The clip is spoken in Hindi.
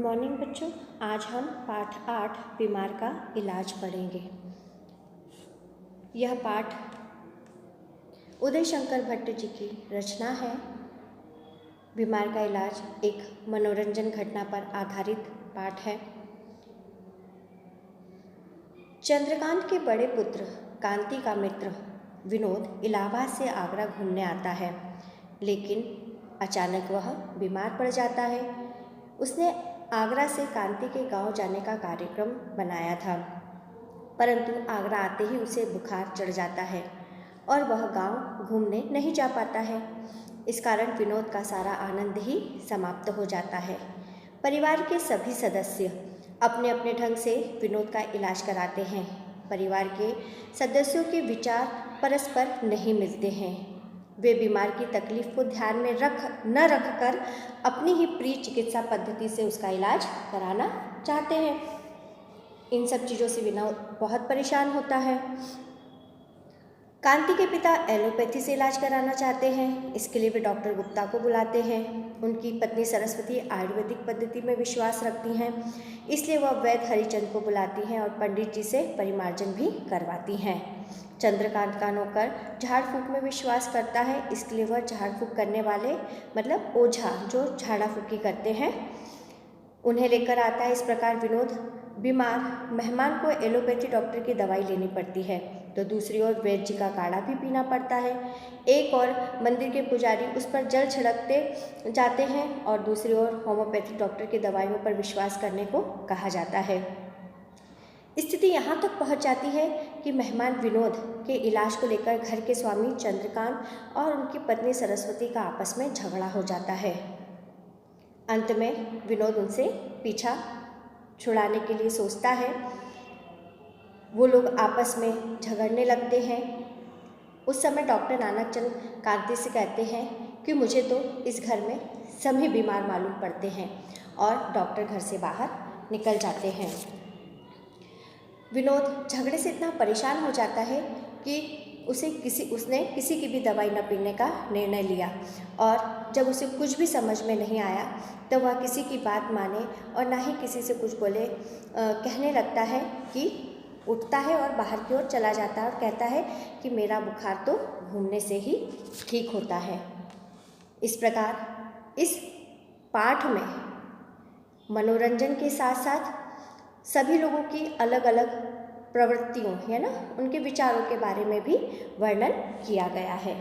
मॉर्निंग बच्चों, आज हम पाठ 8 बीमार का इलाज पढ़ेंगे। यह पाठ उदय शंकर भट्ट जी की रचना है। बीमार का इलाज एक मनोरंजन घटना पर आधारित पाठ है। चंद्रकांत के बड़े पुत्र कांति का मित्र विनोद इलाहाबाद से आगरा घूमने आता है, लेकिन अचानक वह बीमार पड़ जाता है। उसने आगरा से कांति के गांव जाने का कार्यक्रम बनाया था, परंतु आगरा आते ही उसे बुखार चढ़ जाता है और वह गांव घूमने नहीं जा पाता है। इस कारण विनोद का सारा आनंद ही समाप्त हो जाता है। परिवार के सभी सदस्य अपने अपने ढंग से विनोद का इलाज कराते हैं। परिवार के सदस्यों के विचार परस्पर नहीं मिलते हैं। वे बीमार की तकलीफ को ध्यान में न रखकर अपनी ही प्रिय चिकित्सा पद्धति से उसका इलाज कराना चाहते हैं। इन सब चीज़ों से विनोद बहुत परेशान होता है। कांति के पिता एलोपैथी से इलाज कराना चाहते हैं। इसके लिए वे डॉक्टर गुप्ता को बुलाते हैं। उनकी पत्नी सरस्वती आयुर्वेदिक पद्धति में विश्वास रखती हैं, इसलिए वह वैद्य हरिचंद को बुलाती हैं और पंडित जी से परिमार्जन भी करवाती हैं। चंद्रकांत का नौकर झाड़ फूंक में विश्वास करता है, इसके लिए वह झाड़ फूंक करने वाले मतलब ओझा जो झाड़ा फूंकी करते हैं उन्हें लेकर आता है। इस प्रकार विनोद बीमार मेहमान को एलोपैथी डॉक्टर की दवाई लेनी पड़ती है, तो दूसरी ओर वैद्य जी का काढ़ा भी पीना पड़ता है। एक और मंदिर के पुजारी उस पर जल छिड़कते जाते हैं और दूसरी ओर होम्योपैथिक डॉक्टर की दवाइयों पर विश्वास करने को कहा जाता है। स्थिति यहाँ तक पहुँच जाती है कि मेहमान विनोद के इलाज को लेकर घर के स्वामी चंद्रकांत और उनकी पत्नी सरस्वती का आपस में झगड़ा हो जाता है। अंत में विनोद उनसे पीछा छुड़ाने के लिए सोचता है। वो लोग आपस में झगड़ने लगते हैं। उस समय डॉक्टर नानकचंद कांति से कहते हैं कि मुझे तो इस घर में सभी बीमार मालूम पड़ते हैं, और डॉक्टर घर से बाहर निकल जाते हैं। विनोद झगड़े से इतना परेशान हो जाता है कि उसने किसी की भी दवाई न पीने का निर्णय लिया, और जब उसे कुछ भी समझ में नहीं आया तो वह किसी की बात माने और ना ही किसी से कुछ बोले। कहने लगता है कि उठता है और बाहर की ओर चला जाता है और कहता है कि मेरा बुखार तो घूमने से ही ठीक होता है। इस प्रकार इस पाठ में मनोरंजन के साथ साथ सभी लोगों की अलग अलग प्रवृत्तियों उनके विचारों के बारे में भी वर्णन किया गया है।